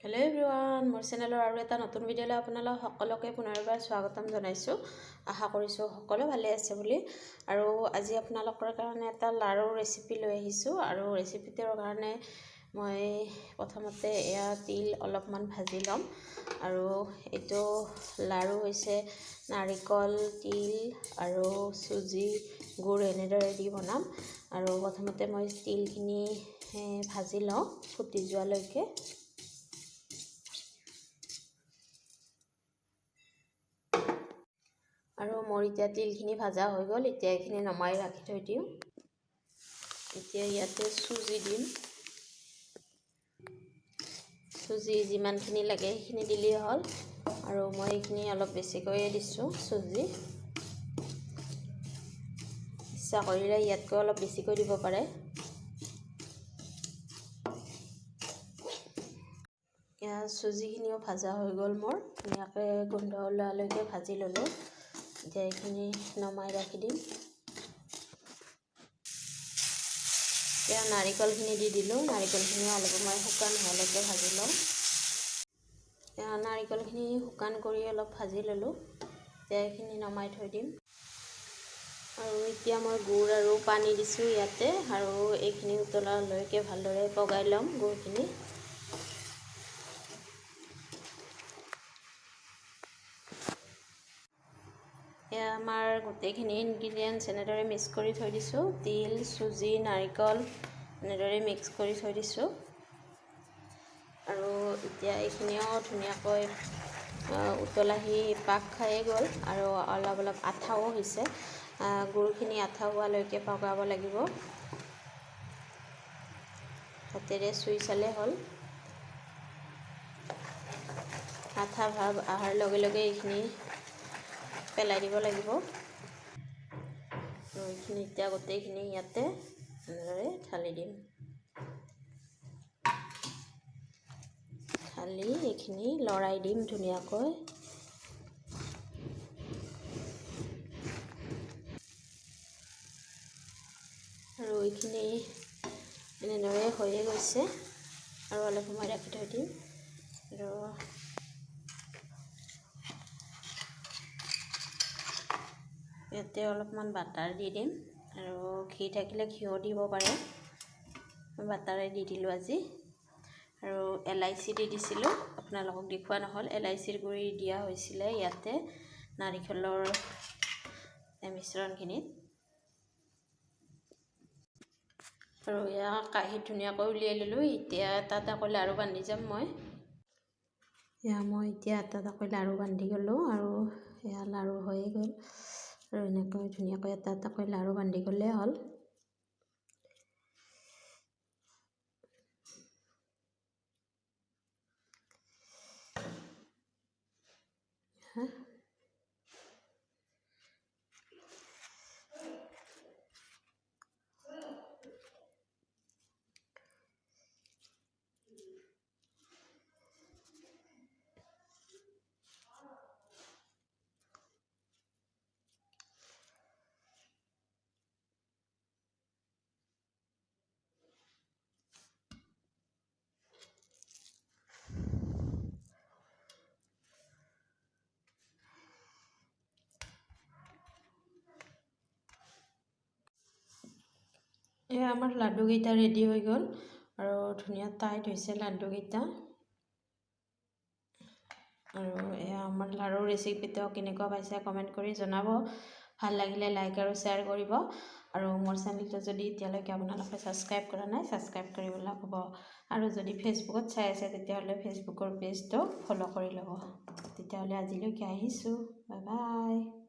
Hello' everyone, মোৰ চেনেলৰ আৰু এটা নতুন ভিডিঅ'লৈ আপোনালোক সকলোকে পুনৰবাৰ স্বাগতম জনাইছোঁ। আশা কৰিছোঁ সকলো ভালে আছে বুলি। আৰু আজি আপোনালোকৰ কাৰণে এটা লাড়ু ৰেচিপি লৈ আহিছোঁ। আৰু ৰেচিপিটোৰ কাৰণে মই প্ৰথমতে এয়া তিল অলপমান ভাজি ল'ম। আৰু এইটো লাড়ু হৈছে নাৰিকল, তিল আৰু চুজি, গুড় এনেদৰে দি বনাম। আৰু প্ৰথমতে মই তিলখিনি ভাজি লওঁ ফুটি যোৱালৈকে। আৰু মোৰ এতিয়া তিলখিনি ভাজা হৈ গ'ল। এতিয়া এইখিনি নমাই ৰাখি থৈ দিওঁ। এতিয়া ইয়াতে চুজি দিম। চুজি যিমানখিনি লাগে সেইখিনি দিলেই হ'ল। আৰু মই এইখিনি অলপ বেছিকৈয়ে দিছোঁ চুজি। ইচ্ছা কৰিলে ইয়াতকৈ অলপ বেছিকৈ দিব পাৰে। এয়া চুজিখিনিও ভাজা হৈ গ'ল মোৰ। ধুনীয়াকৈ গোন্ধ ওলোৱালৈকে ভাজি ল'লোঁ। এতিয়া এইখিনি নমাই ৰাখি দিম। এতিয়া নাৰিকলখিনি দি দিলোঁ। নাৰিকলখিনি অলপ মই শুকান হোৱালৈকে ভাজি লওঁ। এতিয়া নাৰিকলখিনি শুকান কৰি অলপ ভাজি ল'লোঁ। এতিয়া এইখিনি নমাই থৈ দিম। আৰু এতিয়া মই গুড় আৰু পানী দিছোঁ ইয়াতে। আৰু এইখিনি উতলালৈকে ভালদৰে পগাই ল'ম গুড়খিনি। এয়া আমাৰ গোটেইখিনি ইনগ্ৰিডিয়েণ্টছ এনেদৰে মিক্স কৰি থৈ দিছোঁ। তিল, চুজি, নাৰিকল এনেদৰে মিক্স কৰি থৈ দিছোঁ। আৰু এতিয়া এইখিনিও ধুনীয়াকৈ উতলাহি পাক খায়ে গ'ল। আৰু অলপ অলপ আঠাও হৈছে। গুড়খিনি আঠা হোৱালৈকে পগাব লাগিব। হাতেৰে চুই চালে হ'ল। আঠা ভাৱ অহাৰ লগে লগে এইখিনি পেলাই দিব লাগিব। আৰু এইখিনি এতিয়া গোটেইখিনি ইয়াতে এনেদৰে ঢালি দিম। ঢালি এইখিনি লৰাই দিম ধুনীয়াকৈ। আৰু এইখিনি এনেদৰে হৈয়ে গৈছে। আৰু অলপ সময় ৰাখি থৈ দিম। আৰু ইয়াতে অলপমান বাটাৰ দি দিম। আৰু ঘি থাকিলে ঘিও দিব পাৰে। বাটাৰে দি দিলোঁ আজি। আৰু এলাইচি দি দিছিলোঁ। আপোনালোকক দেখুওৱা নহ'ল। এলাইচিৰ গুড়ি দিয়া হৈছিলে ইয়াতে নাৰিকলৰ মিশ্ৰণখিনিত। আৰু এয়া কাঁহীত ধুনীয়াকৈ উলিয়াই ল'লোঁ। এতিয়া এটা এটাকৈ লাড়ু বান্ধি যাম মই। এয়া মই এতিয়া এটা এটাকৈ লাড়ু বান্ধি গ'লোঁ। আৰু এয়া লাড়ু হৈয়ে গ'ল। আৰু এনেকৈ ধুনীয়াকৈ এটা এটাকৈ লাড়ু বান্ধি গ'লেই হ'ল। এয়া আমাৰ লাড্ডুকেইটা ৰেডি হৈ গ'ল। আৰু ধুনীয়া টাইট হৈছে লাড্ডুকেইটা। আৰু এয়া আমাৰ লাড়ু ৰেচিপিটো কেনেকুৱা পাইছে কমেণ্ট কৰি জনাব। ভাল লাগিলে লাইক আৰু শ্বেয়াৰ কৰিব। আৰু মোৰ চেনেলটো যদি এতিয়ালৈকে আপোনালোকে ছাবস্ক্ৰাইব কৰা নাই, ছাবস্ক্ৰাইব কৰিবলৈ ক'ব। আৰু যদি ফেচবুকত চাই আছে তেতিয়াহ'লে ফেচবুকৰ পেজটো ফ'ল' কৰি ল'ব। তেতিয়াহ'লে আজিলৈকে আহিছোঁ। Bye bye.